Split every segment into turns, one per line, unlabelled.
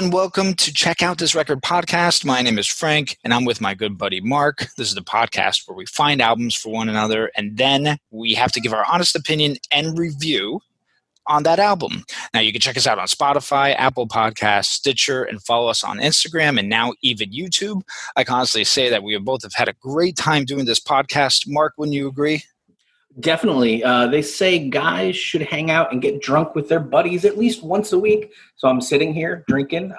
and welcome to Check Out This Record podcast. My name is Frank, and I'm with my good buddy Marc. This is the podcast where we find albums for one another, and then we have to give our honest opinion and review on that album. Now, you can check us out on Spotify, Apple Podcasts, Stitcher, and follow us on Instagram, and now even YouTube. I can honestly say that we both have had a great time doing this podcast. Marc, wouldn't you agree?
Definitely. They say guys should hang out and get drunk with their buddies at least once a week. So I'm sitting here drinking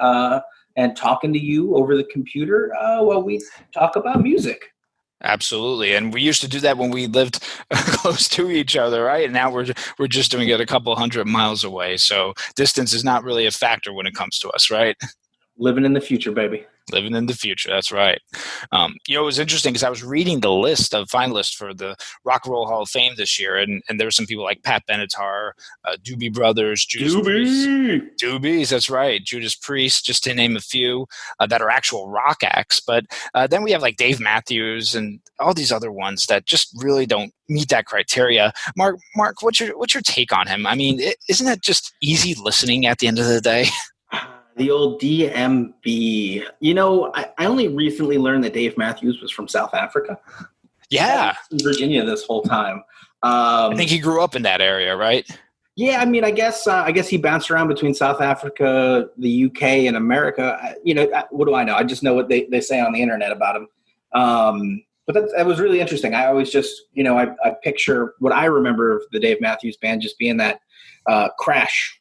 and talking to you over the computer while we talk about music.
Absolutely. And we used to do that when we lived close to each other, right? And now we're just doing it a couple hundred miles away. So distance is not really a factor when it comes to us, right?
Living in the future, baby.
Living in the future. That's right. It was interesting because I was reading the list of finalists for the Rock and Roll Hall of Fame this year, and there were some people like Pat Benatar, Doobie Brothers, Doobies, that's right, Judas Priest, just to name a few that are actual rock acts. But then we have like Dave Matthews and all these other ones that just really don't meet that criteria. Marc, what's your take on him? I mean, isn't that just easy listening at the end of the day?
The old DMB. You know, I only recently learned that Dave Matthews was from South Africa.
Yeah.
In Virginia this whole time.
I think he grew up in that area, right?
Yeah, I mean, I guess he bounced around between South Africa, the UK, and America. What do I know? I just know what they say on the internet about him. But that was really interesting. I always just, I picture what I remember of the Dave Matthews Band just being that Crash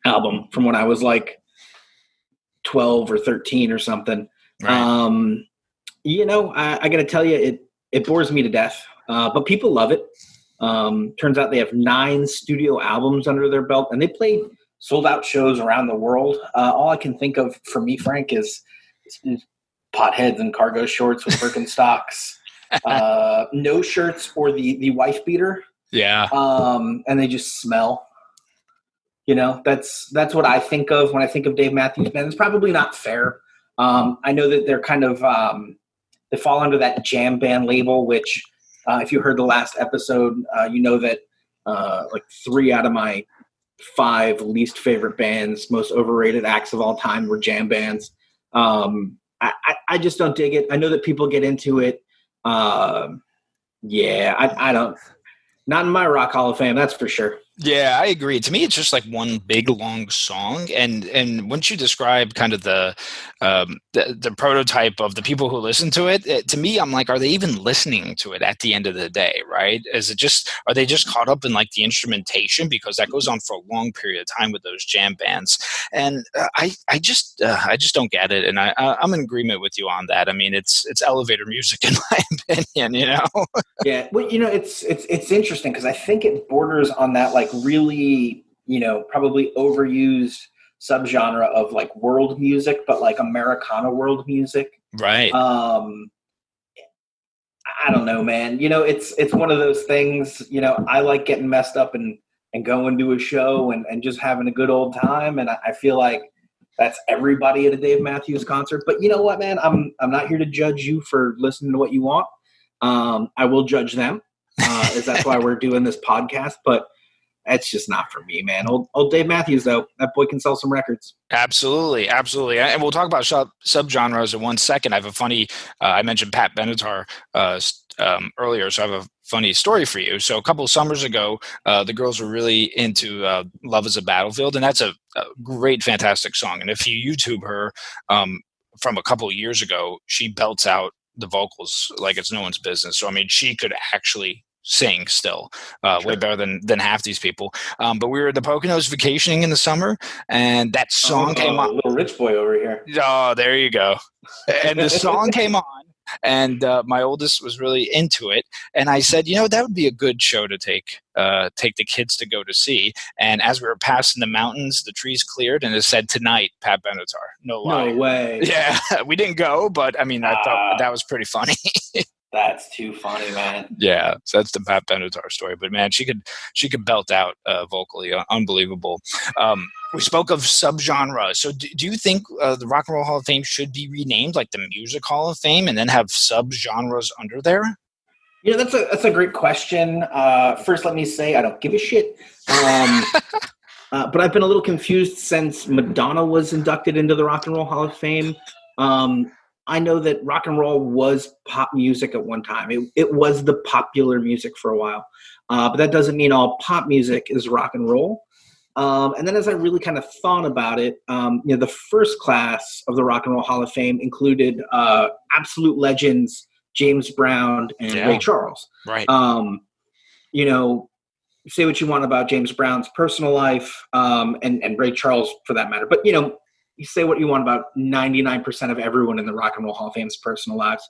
album from when I was like 12 or 13 or something. Right. I got to tell you, it bores me to death, but people love it. Turns out they have 9 studio albums under their belt, and they play sold out shows around the world. All I can think of for me, Frank, is potheads and cargo shorts with Birkenstocks, no shirts or the wife beater.
Yeah.
And they just smell. That's what I think of when I think of Dave Matthews Band. It's probably not fair. I know that they're kind of they fall under that jam band label, which if you heard the last episode, you know that like 3 out of my 5 least favorite bands, most overrated acts of all time, were jam bands. I just don't dig it. I know that people get into it. I don't. Not in my Rock Hall of Fame, that's for sure.
Yeah, I agree. To me, it's just like one big long song, and once you describe kind of the prototype of the people who listen to it, to me, I'm like, are they even listening to it at the end of the day? Right? Are they just caught up in like the instrumentation, because that goes on for a long period of time with those jam bands, and I just don't get it, and I'm in agreement with you on that. I mean, it's elevator music in my opinion.
Yeah, well, it's interesting because I think it borders on that like really, probably overused subgenre of like world music, but like Americana world music.
Right.
I don't know, man. It's one of those things, I like getting messed up and going to a show and just having a good old time. And I feel like that's everybody at a Dave Matthews concert. But you know what, man? I'm not here to judge you for listening to what you want. I will judge them, as that's why we're doing this podcast. But that's just not for me, man. Old Dave Matthews, though, that boy can sell some records.
Absolutely. And we'll talk about subgenres in 1 second. I have a funny, I mentioned Pat Benatar earlier, so I have a funny story for you. So a couple of summers ago, the girls were really into Love is a Battlefield, and that's a great, fantastic song. And if you YouTube her from a couple of years ago, she belts out the vocals like it's no one's business. So, I mean, she could actually sing still way better than half these people. But we were at the Poconos vacationing in the summer, and that song came on.
Little rich boy over here.
Oh, there you go. And the song came on, and my oldest was really into it. And I said, that would be a good show to take the kids to go to see. And as we were passing the mountains, the trees cleared, and it said, "Tonight, Pat Benatar." No lie.
No way.
Yeah, we didn't go, but I mean, I thought that was pretty funny.
That's too funny, man.
Yeah, so that's the Pat Benatar story. But man, she could belt out vocally, unbelievable. We spoke of subgenre. So do you think the Rock and Roll Hall of Fame should be renamed like the Music Hall of Fame and then have subgenres under there?
That's a great question. First, let me say I don't give a shit. But I've been a little confused since Madonna was inducted into the Rock and Roll Hall of Fame. I know that rock and roll was pop music at one time. It was the popular music for a while. But that doesn't mean all pop music is rock and roll. And then as I really kind of thought about it, the first class of the Rock and Roll Hall of Fame included absolute legends, James Brown and Ray Charles.
Right.
Say what you want about James Brown's personal life, and Ray Charles for that matter. But, you say what you want about 99% of everyone in the Rock and Roll Hall of Fame's personal lives.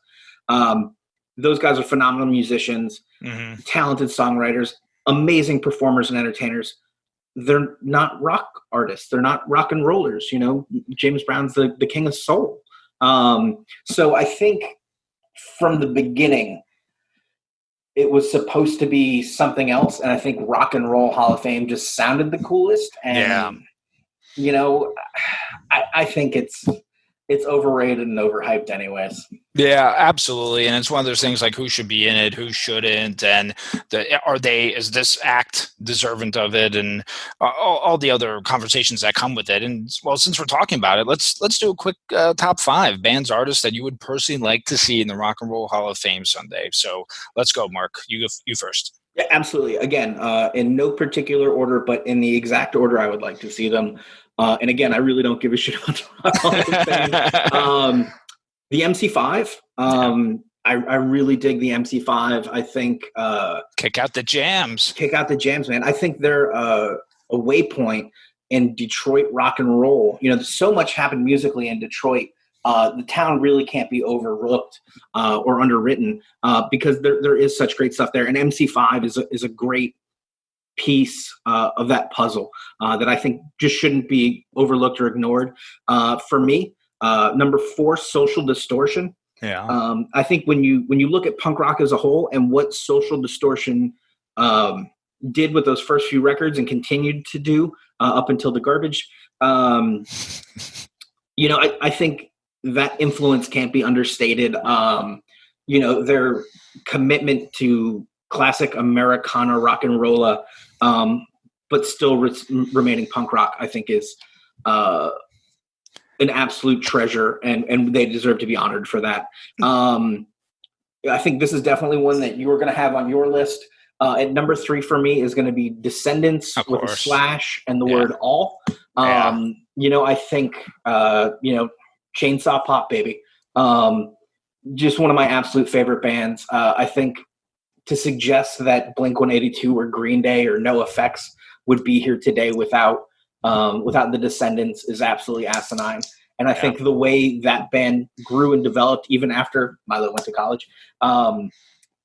Those guys are phenomenal musicians, talented songwriters, amazing performers and entertainers. They're not rock artists. They're not rock and rollers. James Brown's the king of soul. So I think from the beginning, it was supposed to be something else. And I think Rock and Roll Hall of Fame just sounded the coolest. And, I think it's overrated and overhyped anyways.
Yeah, absolutely. And it's one of those things like who should be in it, who shouldn't, and is this act deserving of it, and all the other conversations that come with it. And well, since we're talking about it, let's do a quick top 5 bands, artists that you would personally like to see in the Rock and Roll Hall of Fame someday. So let's go, Mark. You first.
Yeah, absolutely. Again, in no particular order, but in the exact order I would like to see them. And again, I really don't give a shit about the Rock Hall of Fame. The MC5. I really dig the MC5. I think
kick out the jams.
Kick out the jams, man. I think they're a waypoint in Detroit rock and roll. So much happened musically in Detroit. The town really can't be overlooked or underwritten because there is such great stuff there. And MC5 is a great piece of that puzzle that I think just shouldn't be overlooked or ignored. For me, number 4, Social Distortion.
Yeah.
I think when you look at punk rock as a whole and what Social Distortion did with those first few records and continued to do up until the garbage, I think that influence can't be understated. Their commitment to classic Americana rock and roll, but still remaining punk rock, I think is an absolute treasure, and they deserve to be honored for that. I think this is definitely one that you were going to have on your list. At number 3 for me is going to be Descendants with a slash and the word all. I think, Chainsaw Pop, baby. Just one of my absolute favorite bands. I think to suggest that Blink-182 or Green Day or NoFX would be here today without the Descendants is absolutely asinine. And I think the way that band grew and developed, even after Milo went to college,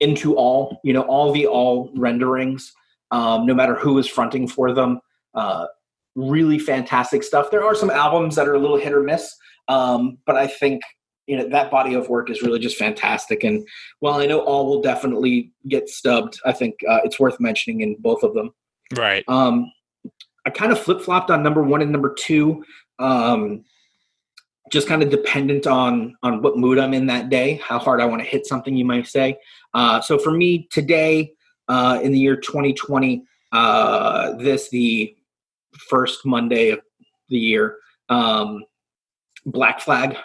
into all the all renderings, no matter who was fronting for them, really fantastic stuff. There are some albums that are a little hit or miss, but I think that body of work is really just fantastic. And while I know all will definitely get stubbed, I think it's worth mentioning in both of them.
Right.
I kind of flip-flopped on number 1 and number 2, just kind of dependent on what mood I'm in that day, how hard I want to hit something, you might say. So for me today, in the year 2020, the first Monday of the year, Black Flag.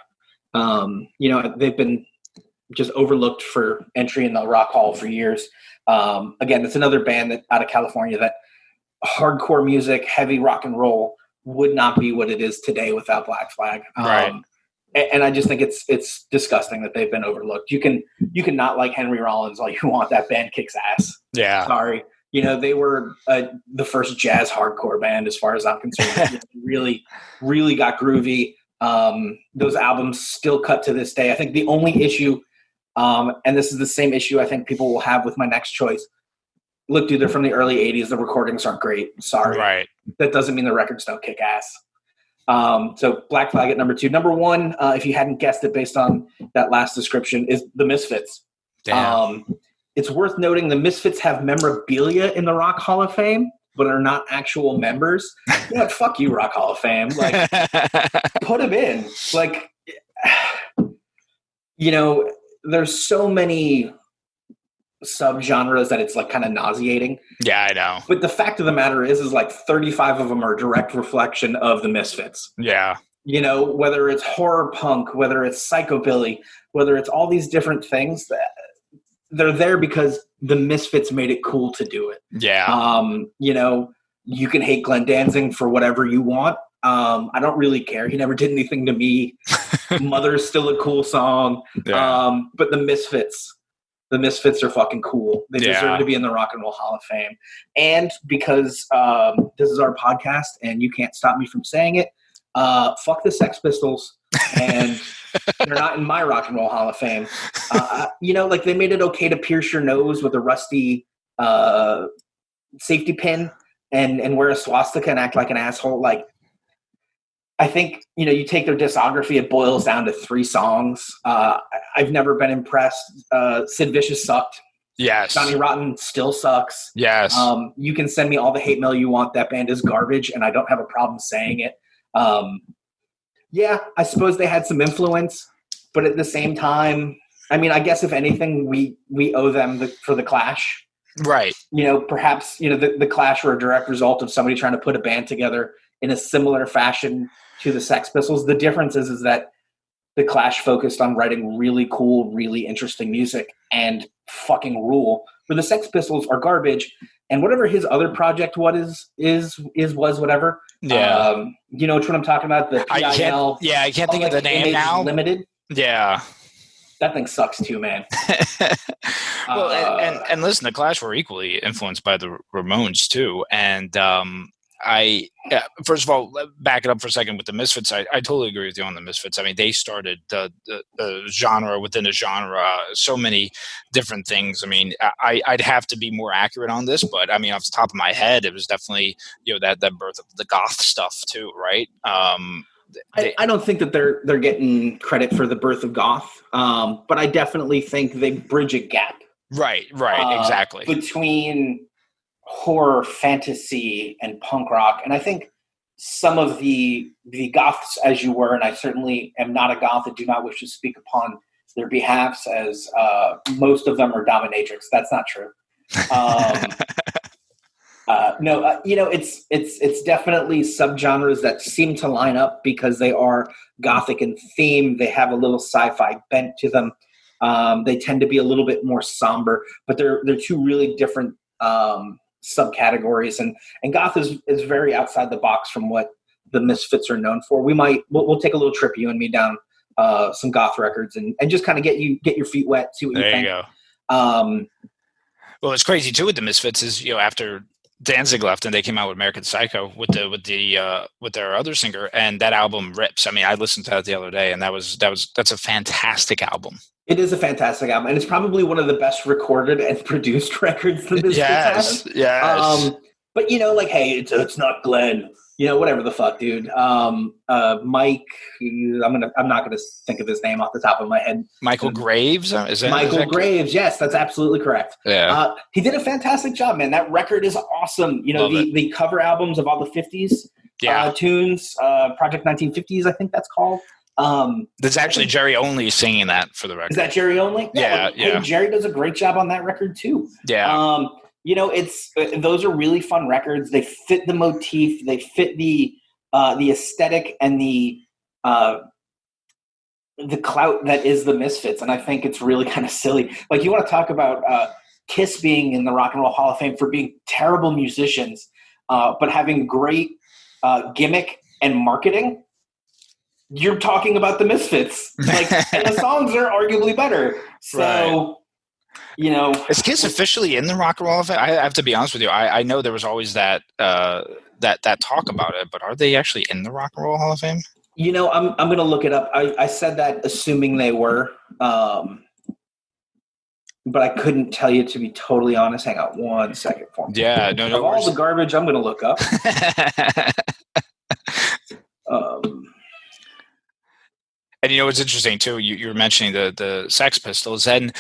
They've been just overlooked for entry in the Rock Hall for years. Again, it's another band that out of California that hardcore music, heavy rock and roll would not be what it is today without Black Flag.
Right.
And I just think it's disgusting that they've been overlooked. You can not like Henry Rollins all you want. That band kicks ass.
Yeah.
Sorry. They were the first jazz hardcore band as far as I'm concerned. Really, really got groovy. Those albums still cut to this day. I think the only issue, and this is the same issue I think people will have with my next choice. Look, dude, they're from the early 80s. The recordings aren't great. Sorry.
Right.
That doesn't mean the records don't kick ass. So Black Flag at number 2. Number 1, if you hadn't guessed it based on that last description, is the Misfits.
Damn.
It's worth noting the Misfits have memorabilia in the Rock Hall of Fame, but are not actual members. Fuck you, Rock Hall of Fame. Like, put them in. Like, there's so many subgenres that it's like kind of nauseating.
Yeah, I know.
But the fact of the matter is like 35 of them are a direct reflection of the Misfits.
Yeah.
You know, whether it's horror punk, whether it's psychobilly, whether it's all these different things, that they're there because the Misfits made it cool to do it.
Yeah.
You know, you can hate Glenn Danzig for whatever you want. I don't really care. He never did anything to me. Mother's still a cool song.
Yeah.
But the Misfits are fucking cool. They deserve to be in the Rock and Roll Hall of Fame. And because this is our podcast and you can't stop me from saying it, fuck the Sex Pistols. And they're not in my Rock and Roll Hall of Fame. You know, like they made it okay to pierce your nose with a rusty safety pin and wear a swastika and act like an asshole. Like, I think, you know, you take their discography, it boils down to 3 songs. I've never been impressed. Sid Vicious sucked.
Yes.
Johnny Rotten still sucks.
Yes.
You can send me all the hate mail you want. That band is garbage, and I don't have a problem saying it. Yeah, I suppose they had some influence, but at the same time, I mean, I guess if anything, we owe them for the Clash.
Right.
You know, perhaps, you know, the Clash were a direct result of somebody trying to put a band together in a similar fashion to the Sex Pistols. The difference is that the Clash focused on writing really cool, really interesting music and fucking rule. Where the Sex Pistols are garbage, and whatever his other project was whatever.
Yeah.
You know which one I'm talking about? The PIL.
I can't think of the name now.
Limited.
Yeah.
That thing sucks too, man.
Well, and listen, the Clash were equally influenced by the Ramones too, and first of all, back it up for a second with the Misfits. I totally agree with you on the Misfits. I mean, they started the genre within a genre, so many different things. I mean, I'd have to be more accurate on this, but I mean, off the top of my head, it was definitely, you know, that birth of the goth stuff too, right?
I don't think that they're getting credit for the birth of goth, but I definitely think they bridge a gap.
Right, exactly.
Between horror, fantasy, and punk rock. And I think some of the goths, as you were, and I certainly am not a goth and do not wish to speak upon their behalfs, as most of them are dominatrix. That's not true. No, you know, it's definitely subgenres that seem to line up because they are gothic in theme. They have a little sci-fi bent to them. They tend to be a little bit more somber, but they're 2 really different subcategories, and goth is very outside the box from what the Misfits are known for. We'll take a little trip, you and me, down some goth records and just kind of get your feet wet, see what you think.
There you go. Well, it's crazy too with the Misfits is, you know, after Danzig left and they came out with American Psycho with their other singer, and that album rips. I mean, I listened to that the other day, and that's a fantastic album.
It is a fantastic album, and it's probably one of the best recorded and produced records the Misfits have.
Yes.
But you know, like, hey, it's not Glenn. You know, whatever the fuck, dude. Mike, I'm not gonna think of his name off the top of my head.
Michael Graves, is that
Michael Graves? Yes, that's absolutely correct.
Yeah.
He did a fantastic job, man. That record is awesome. You know, the cover albums of all the 50s tunes, Project 1950s, I think that's called.
There's actually Jerry Only singing that for the record.
Is that Jerry Only?
Yeah.
Hey, Jerry does a great job on that record too.
Yeah.
You know, those are really fun records. They fit the motif. They fit the aesthetic and the clout that is the Misfits. And I think it's really kind of silly. Like, you want to talk about Kiss being in the Rock and Roll Hall of Fame for being terrible musicians, but having great gimmick and marketing. You're talking about the Misfits, like, and the songs are arguably better. So. Right. You know,
is Kiss officially in the Rock and Roll Hall of Fame? I have to be honest with you. I know there was always that talk about it, but are they actually in the Rock and Roll Hall of Fame?
You know, I'm going to look it up. I said that assuming they were, but I couldn't tell you, to be totally honest. Hang on one second for me.
Yeah, no.
Of all the garbage I'm going to look up.
And you know what's interesting too? You were mentioning the Sex Pistols, and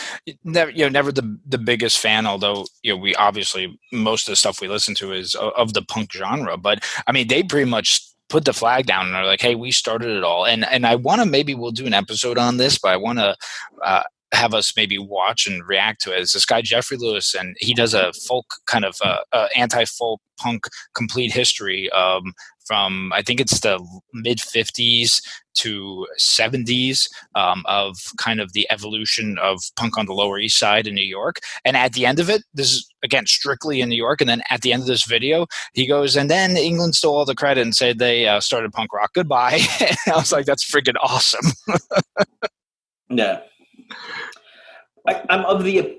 never the biggest fan. Although, you know, we obviously, most of the stuff we listen to is of the punk genre. But I mean, they pretty much put the flag down and are like, "Hey, we started it all." And I want to, maybe we'll do an episode on this, but I want to have us maybe watch and react to it is this guy Jeffrey Lewis, and he does a folk kind of anti-folk punk complete history from I think it's the mid 50s to 70s of kind of the evolution of punk on the Lower East Side in New York. And at the end of it, this is again strictly in New York. And then at the end of this video, he goes, and then England stole all the credit and said they started punk rock. Goodbye. And I was like, that's freaking awesome.
Yeah. I'm of the.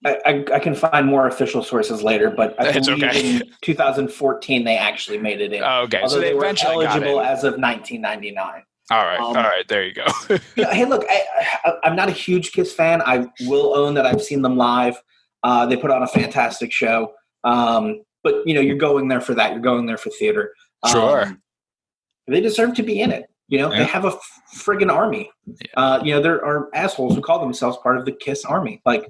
I can find more official sources later, but I believe in 2014 they actually made it in.
Oh, okay,
although
so they
were
eventually
eligible
got
as of 1999.
All right, there you go.
Hey, look, I'm not a huge Kiss fan. I will own that I've seen them live. They put on a fantastic show. But you're going there for that. You're going there for theater.
Sure.
They deserve to be in it. They have a friggin' army. Yeah. There are assholes who call themselves part of the Kiss army. Like,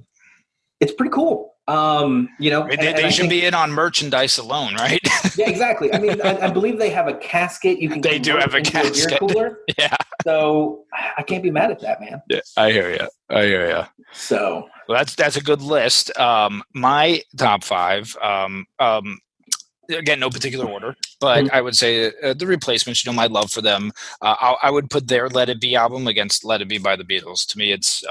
it's pretty cool.
They should be in on merchandise alone, right?
Yeah, exactly. I mean, I believe they have a casket. You can.
They do have a casket.
A beer cooler.
Yeah.
So I can't be mad at that, man.
Yeah, I hear you.
So
well, that's a good list. My top 5. Again, no particular order, but I would say the Replacements. My love for them. I would put their "Let It Be" album against "Let It Be" by the Beatles. To me, it's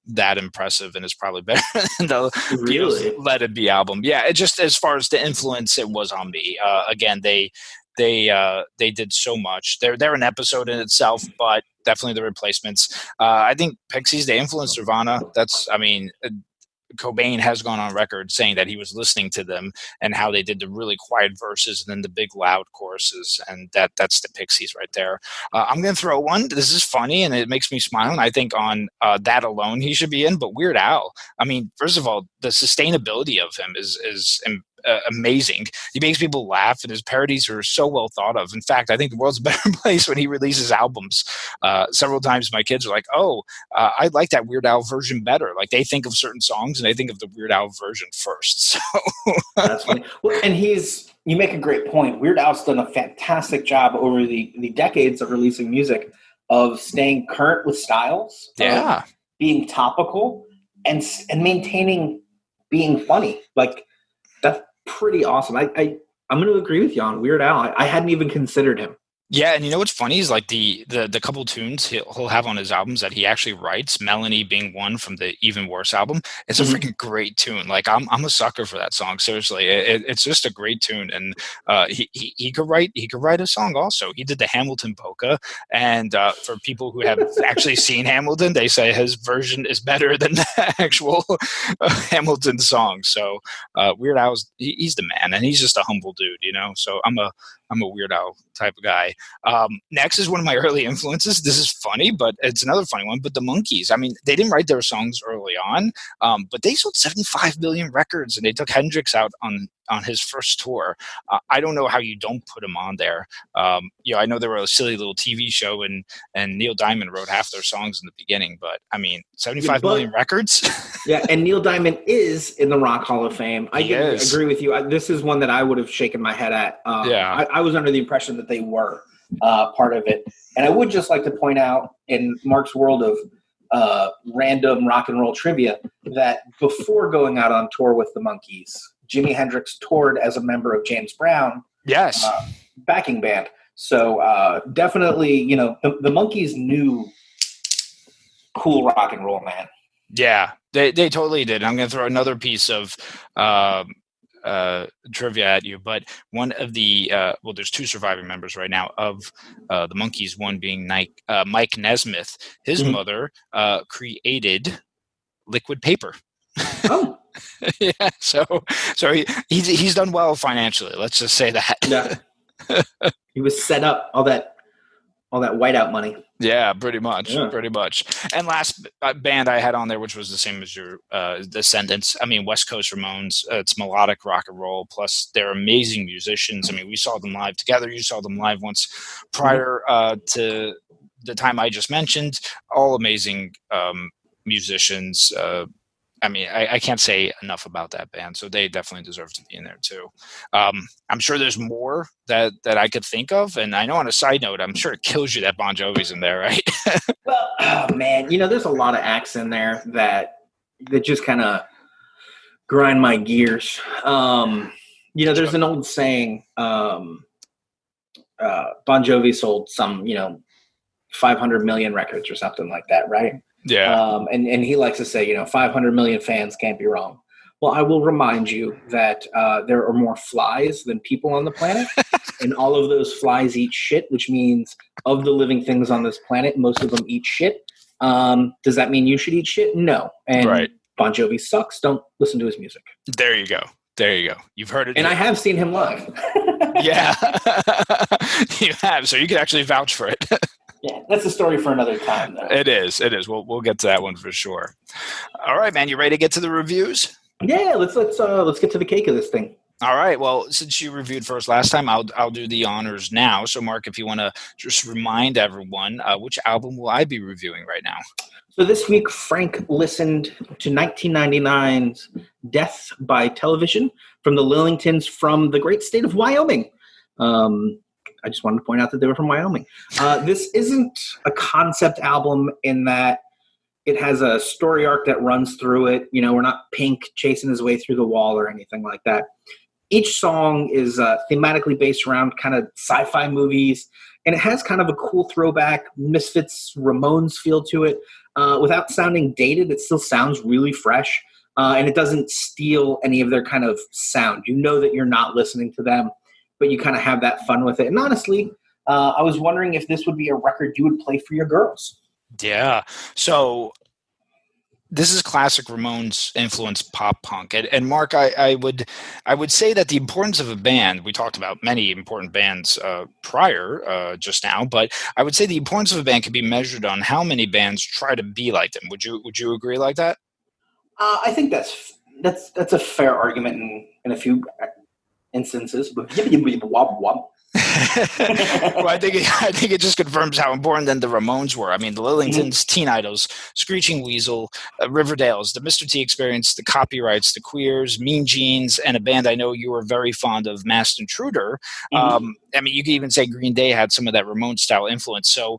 that impressive, and it's probably better than the Beatles' "Let It Be" album. Yeah, it just as far as the influence it was on me. Again, they did so much. They're an episode in itself, but definitely the Replacements. I think Pixies, they influenced Nirvana. Cobain has gone on record saying that he was listening to them and how they did the really quiet verses and then the big loud choruses, and that's the Pixies right there. I'm going to throw one. This is funny and it makes me smile, and I think on that alone he should be in. But Weird Al, I mean, first of all, the sustainability of him is amazing. He makes people laugh, and his parodies are so well thought of. In fact, I think the world's a better place when he releases albums. Several times my kids are like, I like that Weird Al version better. Like, they think of certain songs and they think of the Weird Al version first. So
that's funny. Well, and you make a great point. Weird Al's done a fantastic job over the decades of releasing music of staying current with styles, being topical, and maintaining being funny. Like, that's pretty awesome. I'm going to agree with you on Weird Al. I hadn't even considered him.
Yeah, and what's funny is like the couple tunes he'll have on his albums that he actually writes, Melanie being one from the Even Worse album. It's a freaking great tune. Like, I'm a sucker for that song. Seriously, it's just a great tune, and he could write a song also. He did the Hamilton polka, and for people who have actually seen Hamilton, they say his version is better than the actual Hamilton song. So Weird Al's he's the man, and he's just a humble dude, So I'm a Weird Al type of guy. Next is one of my early influences. This is funny, but it's another funny one. But the Monkees. I mean, they didn't write their songs early on, but they sold 75 million records, and they took Hendrix out on his first tour. I don't know how you don't put him on there. I know they were a silly little TV show, and Neil Diamond wrote half their songs in the beginning. But I mean, 75 million records.
Yeah, and Neil Diamond is in the Rock Hall of Fame. I agree with you. This is one that I would have shaken my head at. I was under the impression that they were part of it. And I would just like to point out, in Mark's world of random rock and roll trivia, that before going out on tour with the Monkees, Jimi Hendrix toured as a member of James Brown.
Yes.
Backing band. So definitely, the Monkees knew cool rock and roll, man.
Yeah, they totally did. I'm going to throw another piece of trivia at you, but one of the there's 2 surviving members right now of the Monkees. One being Mike Nesmith. His mother created liquid paper.
Oh.
Yeah, so he's done well financially. Let's just say that.
Yeah. He was set up all that whiteout money.
Yeah, pretty much. And last band I had on there, which was the same as your Descendants. I mean, West Coast Ramones. It's melodic rock and roll. Plus, they're amazing musicians. I mean, we saw them live together. You saw them live once prior to the time I just mentioned. All amazing musicians. I mean, I can't say enough about that band, so they definitely deserve to be in there too. I'm sure there's more that I could think of, and I know on a side note, I'm sure it kills you that Bon Jovi's in there, right?
Well, oh man, there's a lot of acts in there that just kind of grind my gears. There's an old saying, Bon Jovi sold some, 500 million records or something like that, right?
Yeah.
And he likes to say, 500 million fans can't be wrong. Well, I will remind you that there are more flies than people on the planet, and all of those flies eat shit, which means of the living things on this planet, most of them eat shit. Does that mean you should eat shit? No. And
right.
Bon Jovi sucks. Don't listen to his music.
There you go. You've heard it.
And I have seen him live.
Yeah. You have. So you could actually vouch for it.
Yeah, that's a story for another time, though.
It is. We'll get to that one for sure. All right, man. You ready to get to the reviews?
Yeah, let's get to the cake of this thing.
All right. Well, since you reviewed first last time, I'll do the honors now. So, Mark, if you want to just remind everyone, which album will I be reviewing right now?
So this week, Frank listened to 1999's "Death by Television" from the Lillingtons from the great state of Wyoming. I just wanted to point out that they were from Wyoming. This isn't a concept album in that it has a story arc that runs through it. We're not Pink chasing his way through the wall or anything like that. Each song is thematically based around kind of sci-fi movies, and it has kind of a cool throwback Misfits Ramones feel to it. Without sounding dated, it still sounds really fresh, and it doesn't steal any of their kind of sound. You know that you're not listening to them, but you kind of have that fun with it. And honestly, I was wondering if this would be a record you would play for your girls.
Yeah. So this is classic Ramones influenced pop punk. And Mark, I would say that the importance of a band, we talked about many important bands prior just now, but I would say the importance of a band can be measured on how many bands try to be like them. Would you agree like that?
I think that's a fair argument in a few instances, but
well, I think it just confirms how important then the Ramones were. I mean, the Lillingtons, Teen Idols, Screeching Weasel, Riverdale's, the Mr. T Experience, the Copyrights, the Queers, Mean Jeans, and a band I know you were very fond of, Masked Intruder. I mean, you could even say Green Day had some of that Ramones style influence. So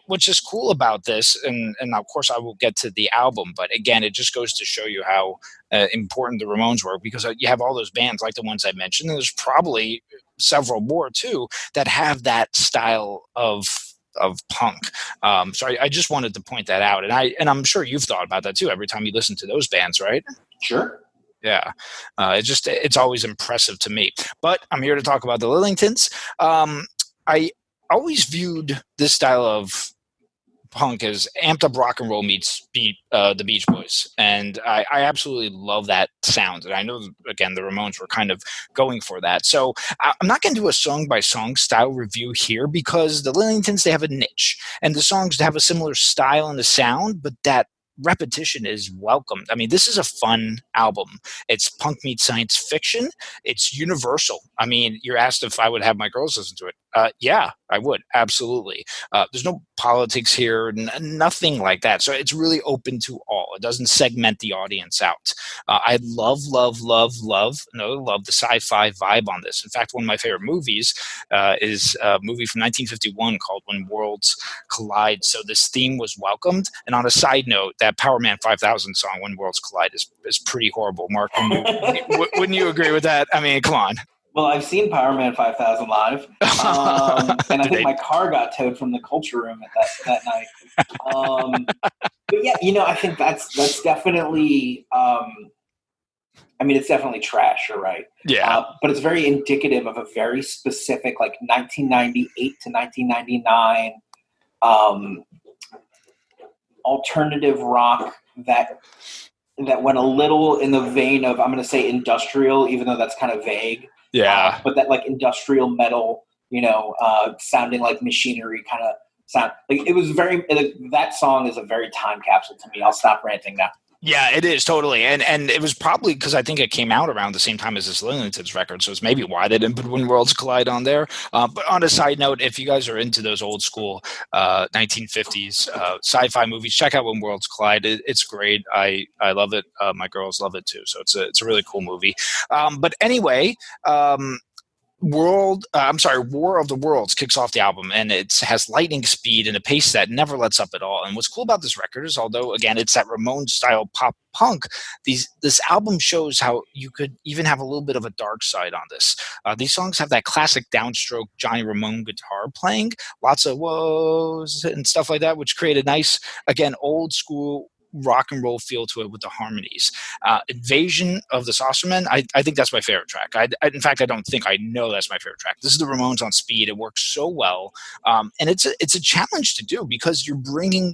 what's just cool about this, and of course I will get to the album, but again, it just goes to show you how important the Ramones were, because you have all those bands like the ones I mentioned, and there's probably several more too that have that style of punk. So I just wanted to point that out, and I'm sure you've thought about that too every time you listen to those bands, right?
Sure.
Yeah, it's always impressive to me. But I'm here to talk about the Lillingtons. I always viewed this style of punk as amped up rock and roll meets the Beach Boys, and I absolutely love that sound. And I know, again, the Ramones were kind of going for that. So I'm not going to do a song by song style review here, because the Lillingtons, they have a niche, and the songs have a similar style and the sound, but that repetition is welcomed. I mean, this is a fun album. It's punk meets science fiction. It's universal. I mean, you're asked if I would have my girls listen to it. Yeah, I would. Absolutely. There's no politics here, nothing like that. So it's really open to all. It doesn't segment the audience out. I love the sci-fi vibe on this. In fact, one of my favorite movies is a movie from 1951 called When Worlds Collide. So this theme was welcomed. And on a side note, that Power Man 5000 song, When Worlds Collide, is pretty horrible. Mark, wouldn't you agree with that? I mean, come on.
Well, I've seen Power Man 5000 live, and I think my car got towed from the Culture Room at that night. But yeah, I think that's definitely. I mean, it's definitely trash. You're right.
Yeah,
but it's very indicative of a very specific, like 1998 to 1999, alternative rock that went a little in the vein of, I'm going to say industrial, even though that's kind of vague.
Yeah.
But that like industrial metal, sounding like machinery kind of sound. Like it was that song is a very time capsule to me. I'll stop ranting now.
Yeah, it is totally, and it was probably because I think it came out around the same time as this Lillingtons record, so it's maybe why they didn't put When Worlds Collide on there. But on a side note, if you guys are into those old school 1950s sci-fi movies, check out When Worlds Collide. It's great. I love it. My girls love it too. So it's a really cool movie. But anyway. War of the Worlds kicks off the album, and it has lightning speed and a pace that never lets up at all. And what's cool about this record is, although again it's that Ramones style pop punk, this album shows how you could even have a little bit of a dark side on this. These songs have that classic downstroke Johnny Ramone guitar playing, lots of whoas and stuff like that, which create a nice, again, old school rock and roll feel to it with the harmonies. Invasion of the Saucermen, I think that's my favorite track. In fact, I don't think, I know that's my favorite track. This is the Ramones on speed. It works so well. And it's a challenge to do because you're bringing,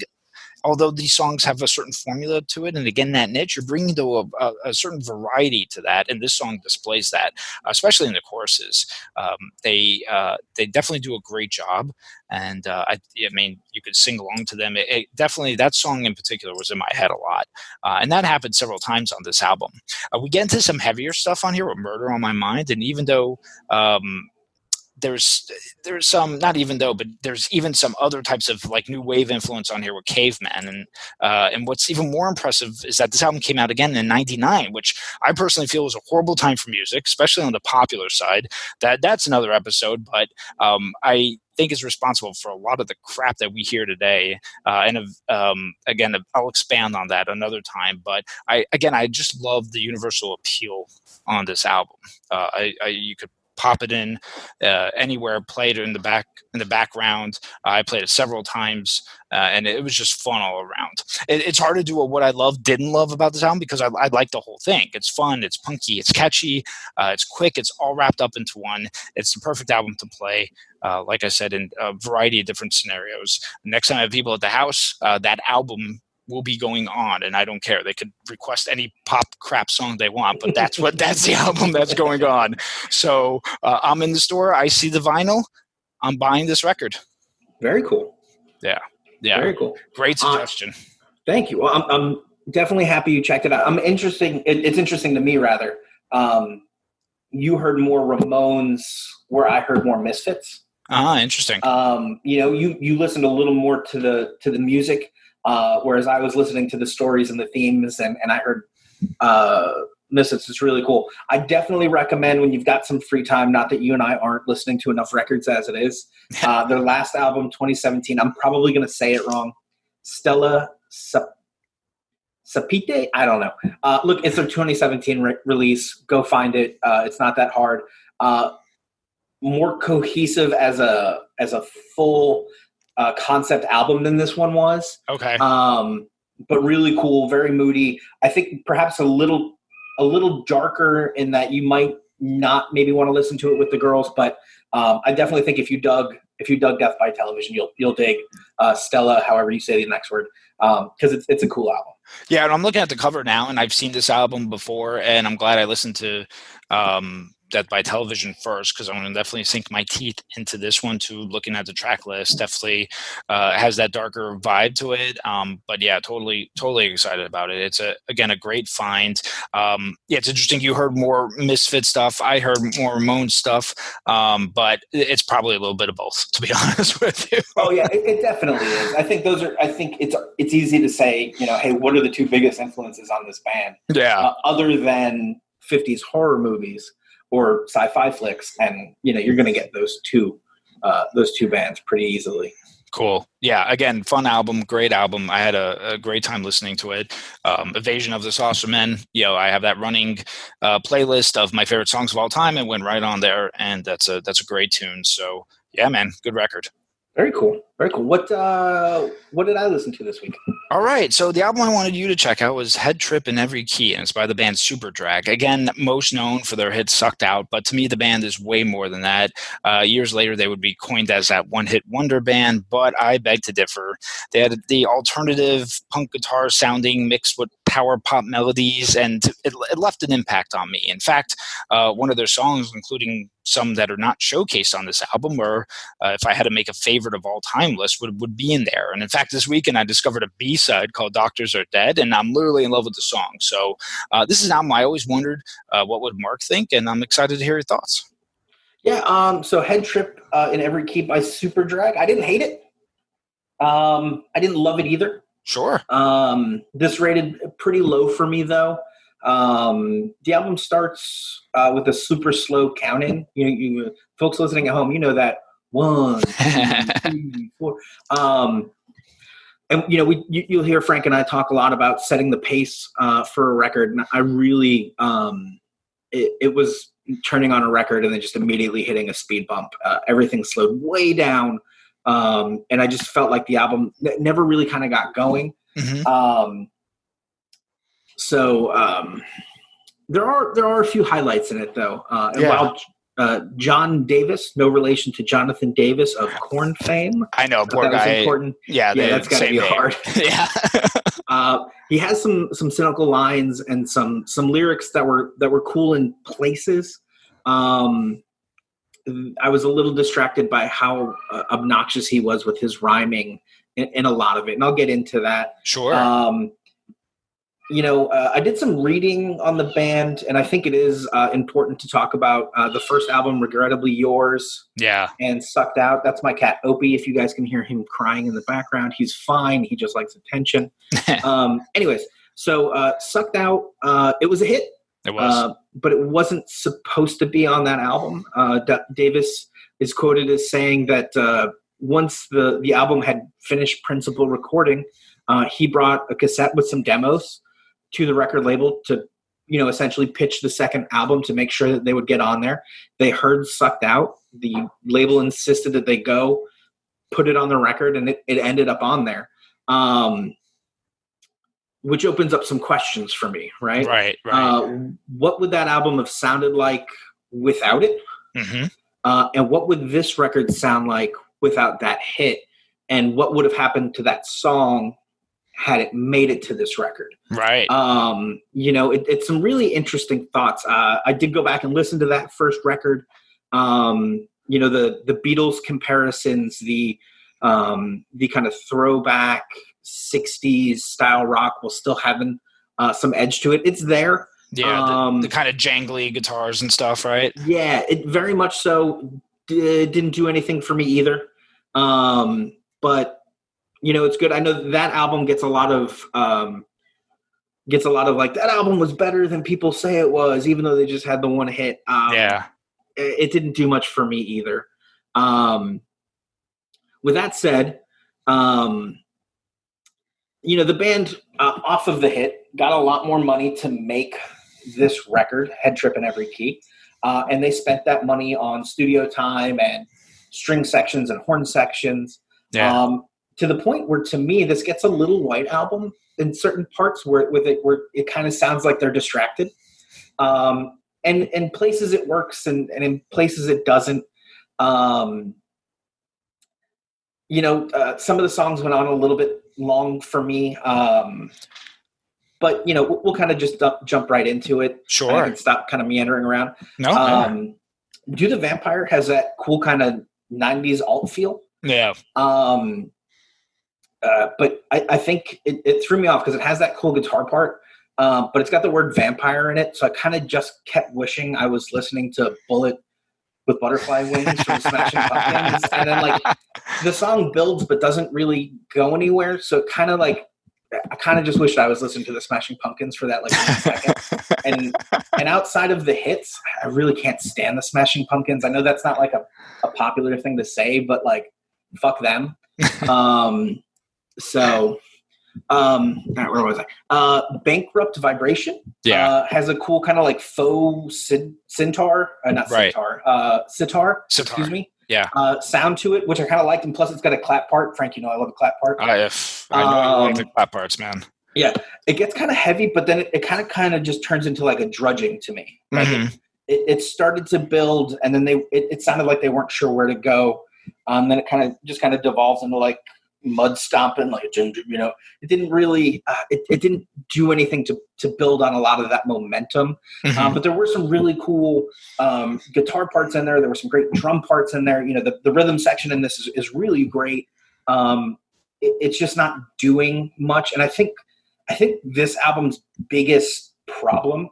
although these songs have a certain formula to it, and again, that niche, you're bringing a certain variety to that, and this song displays that, especially in the choruses. They definitely do a great job, and I mean, you could sing along to them. It definitely, that song in particular was in my head a lot, and that happened several times on this album. We get into some heavier stuff on here with Murder on My Mind, and even though there's some, not even though, but there's even some other types of like new wave influence on here with Caveman, and what's even more impressive is that this album came out again in '99, which I personally feel was a horrible time for music, especially on the popular side. That's another episode, but I think is responsible for a lot of the crap that we hear today. Again, I'll expand on that another time. But I just love the universal appeal on this album. You could pop it in anywhere, play it in the background. I played it several times, and it was just fun all around. It's hard to do what I didn't love about this album, because I like the whole thing. It's fun, it's punky, it's catchy, it's quick, it's all wrapped up into one. It's the perfect album to play. Like I said, in a variety of different scenarios. Next time I have people at the house, that album will be going on, and I don't care. They could request any pop crap song they want, but that's the album that's going on. So I'm in the store, I see the vinyl, I'm buying this record.
Very cool.
Yeah.
Very cool.
Great suggestion.
Thank you. Well, I'm definitely happy you checked it out. It's interesting to me, rather. You heard more Ramones where I heard more Misfits.
Interesting.
You listened a little more to the music. Whereas I was listening to the stories and the themes, and I heard Misfits. It's really cool. I definitely recommend, when you've got some free time, not that you and I aren't listening to enough records as it is, their last album, 2017, I'm probably going to say it wrong, Stella Sapite? I don't know. Look, it's their 2017 release. Go find it. It's not that hard. More cohesive as a full concept album than this one was.
Okay.
But really cool, very moody. I think perhaps a little darker in that you might not maybe want to listen to it with the girls, but I definitely think if you dug Death by Television, you'll dig Stella, however you say the next word, because it's a cool album.
Yeah, and I'm looking at the cover now, and I've seen this album before, and I'm glad I listened to Death by Television first, because I'm going to definitely sink my teeth into this one too. Looking at the track list, definitely has that darker vibe to it. But yeah, totally excited about it. It's a great find. It's interesting. You heard more Misfit stuff. I heard more Ramones stuff. But it's probably a little bit of both, to be honest with you.
Oh yeah, it definitely is. I think it's easy to say, hey, what are the two biggest influences on this band?
Yeah.
Other than 50s horror movies or sci-fi flicks, and you're going to get those two bands pretty easily.
Cool. Yeah. Again, fun album, great album. I had a great time listening to it. Invasion of the Saucermen. I have that running playlist of my favorite songs of all time, and went right on there. And that's a great tune. So yeah, man, good record.
Very cool. Very cool. What did I listen to this week?
All right. So the album I wanted you to check out was Head Trip in Every Key, and it's by the band Superdrag. Again, most known for their hit Sucked Out, but to me the band is way more than that. Years later, they would be coined as that one-hit wonder band, but I beg to differ. They had the alternative punk guitar sounding mixed with power pop melodies, and it left an impact on me. In fact, one of their songs, including some that are not showcased on this album, or if I had to make a favorite of all time list, would be in there. And in fact, this weekend I discovered a B-side called Doctors Are Dead, and I'm literally in love with the song. So this is an album I always wondered what would Mark think, and I'm excited to hear your thoughts.
Yeah, so Head Trip in Every Key by Superdrag. I didn't hate it. I didn't love it either.
Sure.
This rated pretty low for me, though. The album starts with a super slow count-in. You folks listening at home, you know that 1, 2, 3, 4. And you'll hear Frank and I talk a lot about setting the pace for a record, and I really it was turning on a record and then just immediately hitting a speed bump. Everything slowed way down. And I just felt like the album never really kind of got going. Mm-hmm. There are a few highlights in it, though. While John Davis, no relation to Jonathan Davis of Korn fame.
I know, poor guy.
Important.
Yeah,
that's got to be hard.
Yeah.
He has some cynical lines and some lyrics that were cool in places. I was a little distracted by how obnoxious he was with his rhyming in a lot of it, and I'll get into that.
Sure.
I did some reading on the band, and I think it is important to talk about the first album, Regrettably Yours.
Yeah. And
Sucked Out. That's my cat, Opie. If you guys can hear him crying in the background, he's fine. He just likes attention. Anyways, so Sucked Out, it was a hit.
It was.
But it wasn't supposed to be on that album. Davis is quoted as saying that once the album had finished principal recording, he brought a cassette with some demos to the record label to, essentially pitch the second album to make sure that they would get on there. They heard Sucked Out. The label insisted that they go put it on the record, and it ended up on there. Which opens up some questions for me, right?
Right.
What would that album have sounded like without it? Mm-hmm. And what would this record sound like without that hit? And what would have happened to that song had it made it to this record?
Right.
It's some really interesting thoughts. I did go back and listen to that first record. The Beatles comparisons, the kind of throwback 60s style rock while still having some edge to it. It's there.
Yeah, the kind of jangly guitars and stuff, right?
Yeah, it very much so didn't do anything for me either. But it's good. I know that album gets a lot of like, that album was better than people say it was, even though they just had the one hit. It didn't do much for me either. With that said, the band, off of the hit, got a lot more money to make this record, Head Trip in Every Key. And they spent that money on studio time and string sections and horn sections. Yeah. To the point where, to me, this gets a little White Album in certain parts where it kind of sounds like they're distracted. And in places it works, and in places it doesn't. Some of the songs went on a little bit long for me, but we'll kind of just jump right into it.
Sure.
I can stop kind of meandering around.
No.
Do the Vampire has that cool kind of 90s alt feel.
Yeah.
But I think it threw me off because it has that cool guitar part, but it's got the word vampire in it, so I kind of just kept wishing I was listening to Bullet with Butterfly Wings from Smashing Pumpkins. And then, the song builds but doesn't really go anywhere. So kind of I kind of just wished I was listening to the Smashing Pumpkins for that 1 second. And outside of the hits, I really can't stand the Smashing Pumpkins. I know that's not a popular thing to say, but fuck them. Where was I? Bankrupt Vibration.
Yeah.
Has a cool kind of faux sitar, not
right.
sitar. Excuse me.
Yeah.
Sound to it, which I kind of liked, and plus it's got a clap part. Frank, I love a clap part.
I know you like the clap parts, man.
Yeah, it gets kind of heavy, but then it kind of just turns into a drudging to me. It started to build, and then it sounded like they weren't sure where to go. Then it kind of devolves into mud stomping, like it didn't really it didn't do anything to build on a lot of that momentum. But there were some really cool guitar parts in there. There were some great drum parts in there. The rhythm section in this is really great. It's just not doing much, and I think this album's biggest problem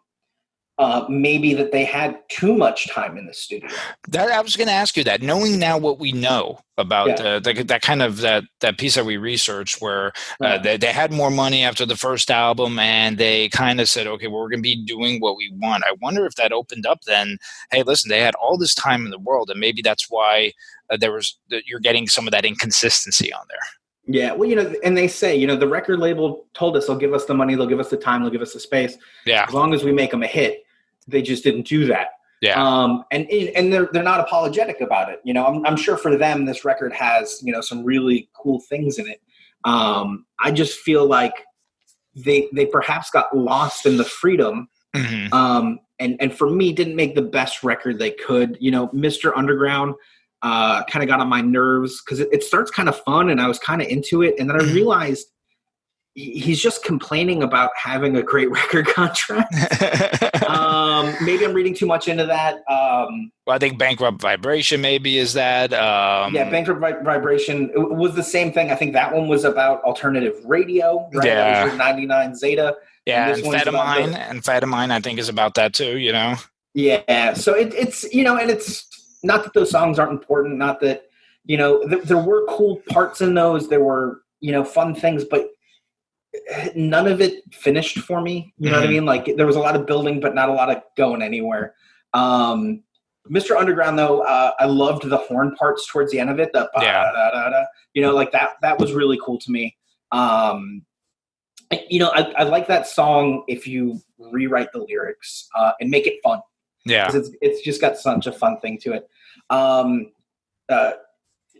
maybe that they had too much time in the studio.
That I was going to ask you that. Knowing now what we know about that kind of that piece that we researched, where they had more money after the first album, and they kind of said, "Okay, well, we're going to be doing what we want." I wonder if that opened up. Then, hey, listen, they had all this time in the world, and maybe that's why you're getting some of that inconsistency on there.
Yeah, well, and they say, the record label told us they'll give us the money, they'll give us the time, they'll give us the space. Yeah, as long as we make them a hit. They just didn't do that. Yeah. And they're not apologetic about it. I'm sure for them, this record has, some really cool things in it. I just feel like they perhaps got lost in the freedom. And for me, didn't make the best record they could. Mr. Underground kind of got on my nerves because it starts kind of fun and I was kind of into it. And then I realized he's just complaining about having a great record contract. Maybe I'm reading too much into that.
Well, I think Bankrupt Vibration maybe is that.
Yeah, Bankrupt Vibration was the same thing. I think that one was about alternative radio, right?
Yeah.
That was 99 Zeta.
Yeah, and Amphetamine, I think, is about that too,
Yeah, so it's, and it's not that those songs aren't important, not that, there were cool parts in those, there were, fun things, but none of it finished for me. You know what I mean? Like there was a lot of building, but not a lot of going anywhere. Mr. Underground, though, I loved the horn parts towards the end of it. The like that was really cool to me. I like that song if you rewrite the lyrics and make it fun. Yeah, it's just got such a fun thing to it.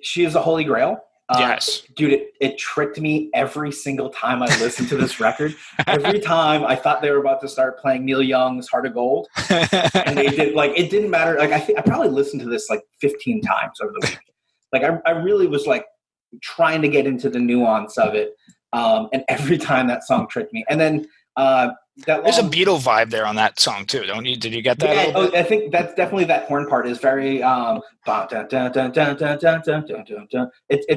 She is a Holy Grail.
Yes.
Dude, it tricked me every single time I listened to this record. Every time I thought they were about to start playing Neil Young's Heart of Gold. And they did, it didn't matter. I probably listened to this 15 times over the week. I really was trying to get into the nuance of it. And every time that song tricked me. And then
there's a Beatle vibe there on that song too, don't you? Did you get that?
Yeah, I think that's definitely, that horn part is very it's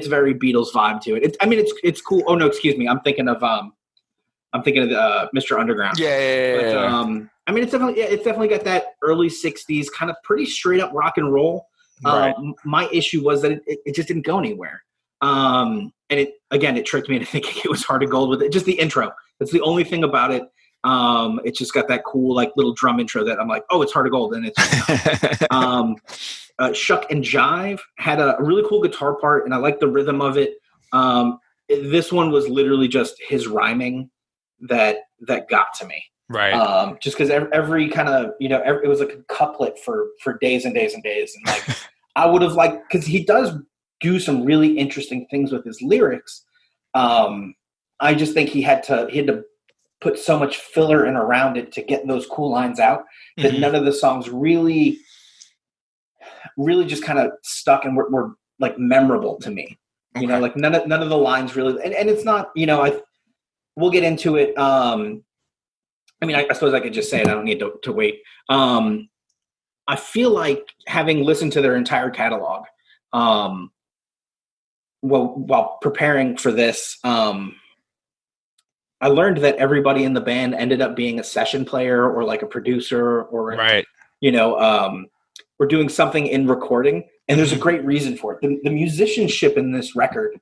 very Beatles vibe to it. It's cool. Oh no, excuse me. I'm thinking of Mr. Underground.
Yeah.
But, it's definitely got that early 60s kind of pretty straight up rock and roll. Right. My issue was that it just didn't go anywhere. And it tricked me into thinking it was Heart of Gold with it. Just the intro. That's the only thing about it. It's just got that cool little drum intro that I'm like, oh, it's Heart of Gold, and it's Shuck and Jive had a really cool guitar part, and I like the rhythm of it. This one was literally just his rhyming that got to me,
right?
Just because every kind of it was like a couplet for days and days and days, and I would have liked, because he does do some really interesting things with his lyrics. I just think he had to put so much filler in around it to get those cool lines out that none of the songs really just kind of stuck and were memorable to me. Okay. None of the lines really, and it's not, we'll get into it. I suppose I could just say it. I don't need to wait. I feel like, having listened to their entire catalog, while preparing for this, I learned that everybody in the band ended up being a session player or a producer or,
right.
We're doing something in recording, and there's a great reason for it. The musicianship in this record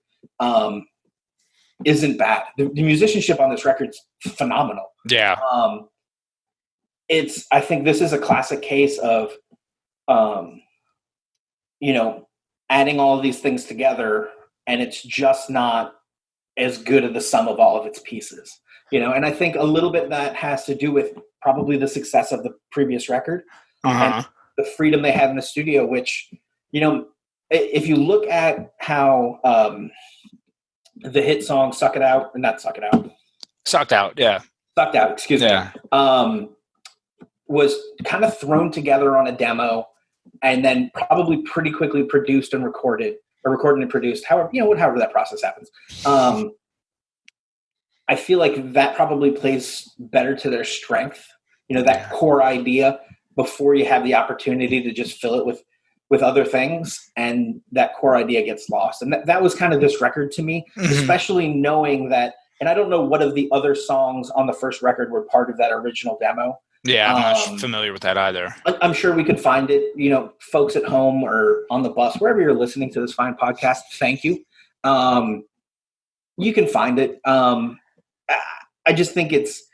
isn't bad. The musicianship on this record is phenomenal.
Yeah.
I think this is a classic case of, adding all of these things together, and it's just not as good of the sum of all of its pieces, and I think a little bit that has to do with probably the success of the previous record and the freedom they had in the studio, which, if you look at how the hit song Sucked Out, excuse me, was kind of thrown together on a demo and then probably pretty quickly produced and recorded, or recorded and produced, however that process happens. I feel like that probably plays better to their strength, that core idea before you have the opportunity to just fill it with other things, and that core idea gets lost. And that was kind of this record to me, especially knowing that, and I don't know what of the other songs on the first record were part of that original demo.
Yeah, I'm not familiar with that either.
I'm sure we could find it, folks at home or on the bus, wherever you're listening to this fine podcast. Thank you. You can find it. I just think it's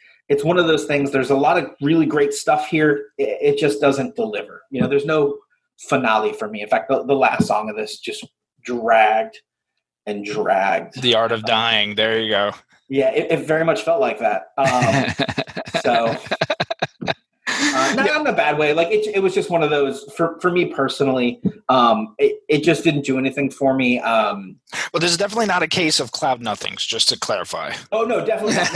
one of those things. There's a lot of really great stuff here. It just doesn't deliver. There's no finale for me. In fact, the last song of this just dragged and dragged.
The Art of Dying. There you go.
Yeah, it very much felt like that. So. Not in a bad way. Like it was just one of those for me personally. It just didn't do anything for me.
Well, this is definitely not a case of cloud nothings. Just to clarify.
Oh no, definitely not.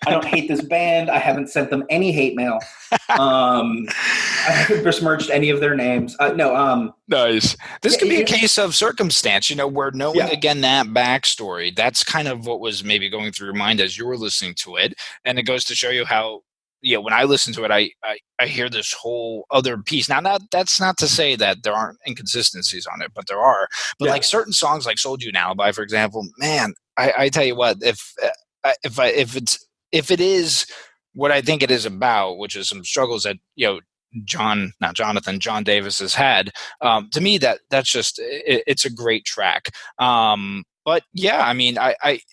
I don't hate this band. I haven't sent them any hate mail. I haven't besmirched any of their names. No.
Nice. This could be a case of circumstance. Where knowing again that backstory. That's kind of what was maybe going through your mind as you were listening to it, and it goes to show you how. When I listen to it, I hear this whole other piece. Now, that's not to say that there aren't inconsistencies on it, but there are. But like certain songs, like "Sold You an Alibi," for example, man, I tell you what, if it is what I think it is about, which is some struggles that John Davis has had, to me that's just it's a great track. But yeah, I mean,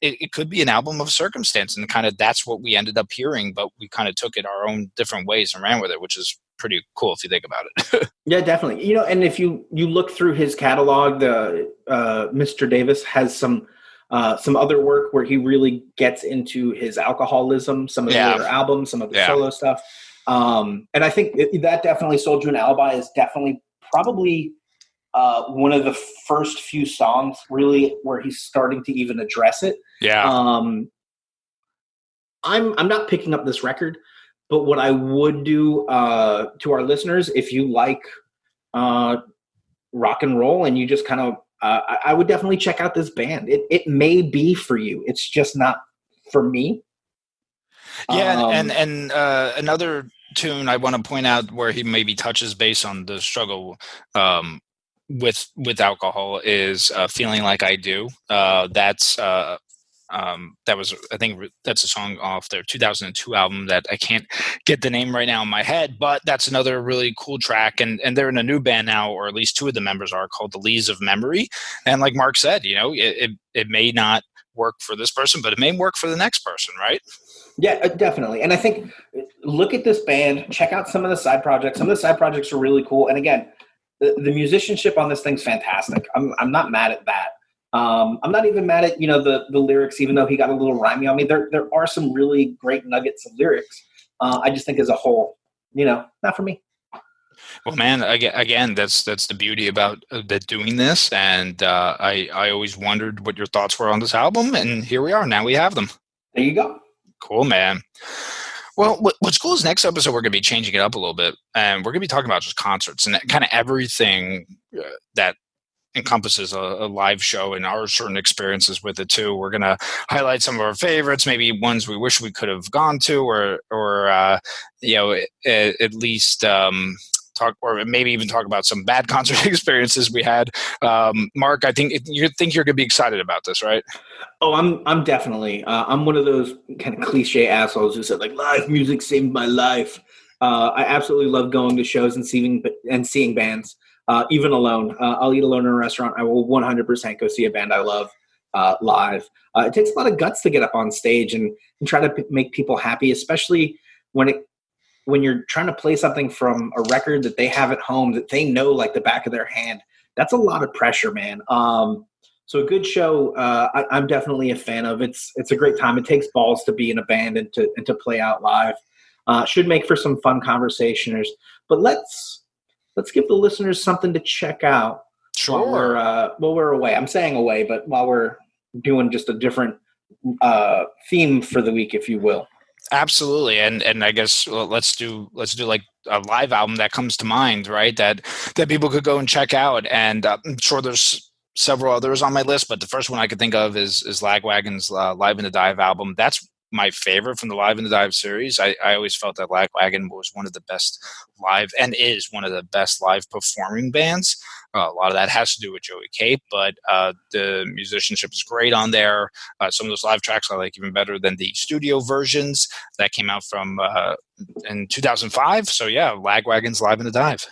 it could be an album of circumstance, and kind of that's what we ended up hearing. But we kind of took it our own different ways and ran with it, which is pretty cool if you think about it.
Yeah, definitely. And if you look through his catalog, Mr. Davis has some other work where he really gets into his alcoholism, some of the later albums, some of the solo stuff. And I think that definitely "Sold You an Alibi" is definitely probably one of the first few songs really where he's starting to even address it. Yeah. I'm not picking up this record, but what I would do to our listeners, if you like rock and roll and you just kind of, I would definitely check out this band. It may be for you. It's just not for me.
Yeah. And another tune I want to point out where he maybe touches base on the struggle with alcohol is "Feeling Like I Do." That was, I think that's a song off their 2002 album that I can't get the name right now in my head, but that's another really cool track. And they're in a new band now, or at least two of the members are, called the Lees of Memory. And like Mark said, it may not work for this person, but it may work for the next person, right?
Yeah, definitely. And I think look at this band, check out some of the side projects. Some of the side projects are really cool. And again, the musicianship on this thing's fantastic. I'm not mad at that. I'm not even mad at the lyrics, even though he got a little rhymey on me. There are some really great nuggets of lyrics. I just think as a whole, not for me.
Well, man, again, that's the beauty about doing this. And I always wondered what your thoughts were on this album, and here we are. Now we have them.
There you go.
Cool, man. Well, what's cool is next episode we're going to be changing it up a little bit, and we're going to be talking about just concerts and kind of everything that encompasses a live show and our certain experiences with it too. We're going to highlight some of our favorites, maybe ones we wish we could have gone to, or at least talk, or maybe even talk about some bad concert experiences we had. Mark, I think you're going to be excited about this, right?
Oh, I'm definitely. I'm one of those kind of cliche assholes who said like live music saved my life. I absolutely love going to shows and seeing bands, even alone. I'll eat alone in a restaurant. I will 100% go see a band I love live. It takes a lot of guts to get up on stage and try to make people happy, especially when you're trying to play something from a record that they have at home that they know like the back of their hand. That's a lot of pressure, man. So a good show, I'm definitely a fan of. It's a great time. It takes balls to be in a band and to play out live. Should make for some fun conversations. But let's give the listeners something to check out.
Sure.
While we're away. I'm saying away, but while we're doing just a different theme for the week, if you will.
Absolutely, and I guess let's do like a live album that comes to mind, right? That people could go and check out, and I'm sure there's several others on my list, but the first one I could think of is Lagwagon's Live in the Dive album. That's my favorite from the Live in the Dive series. I always felt that Lagwagon was one of the best live and is one of the best live performing bands. A lot of that has to do with Joey Cape, but the musicianship is great on there. Some of those live tracks I like even better than the studio versions that came out from in 2005. So yeah, Lagwagon's Live in the Dive.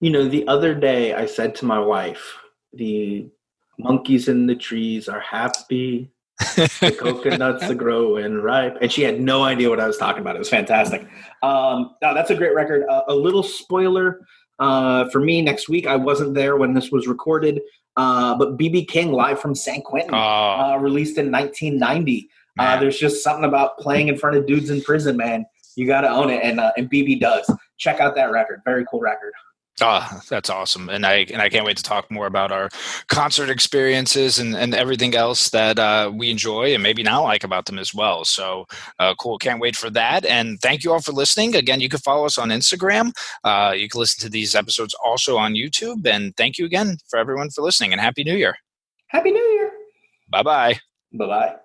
The other day I said to my wife, the monkeys in the trees are happy. The coconuts are growing ripe. And she had no idea what I was talking about. It was fantastic. No, that's a great record. A little spoiler for me next week. I wasn't there when this was recorded, but B.B. King live from San Quentin, released in 1990. There's just something about playing in front of dudes in prison, man. You got to own it, and BB does. Check out that record. Very cool record.
That's awesome. And I can't wait to talk more about our concert experiences and everything else that we enjoy and maybe not like about them as well. So cool. Can't wait for that. And thank you all for listening. Again, you can follow us on Instagram. You can listen to these episodes also on YouTube. And thank you again for everyone for listening, and Happy New Year.
Happy New Year.
Bye-bye.
Bye-bye.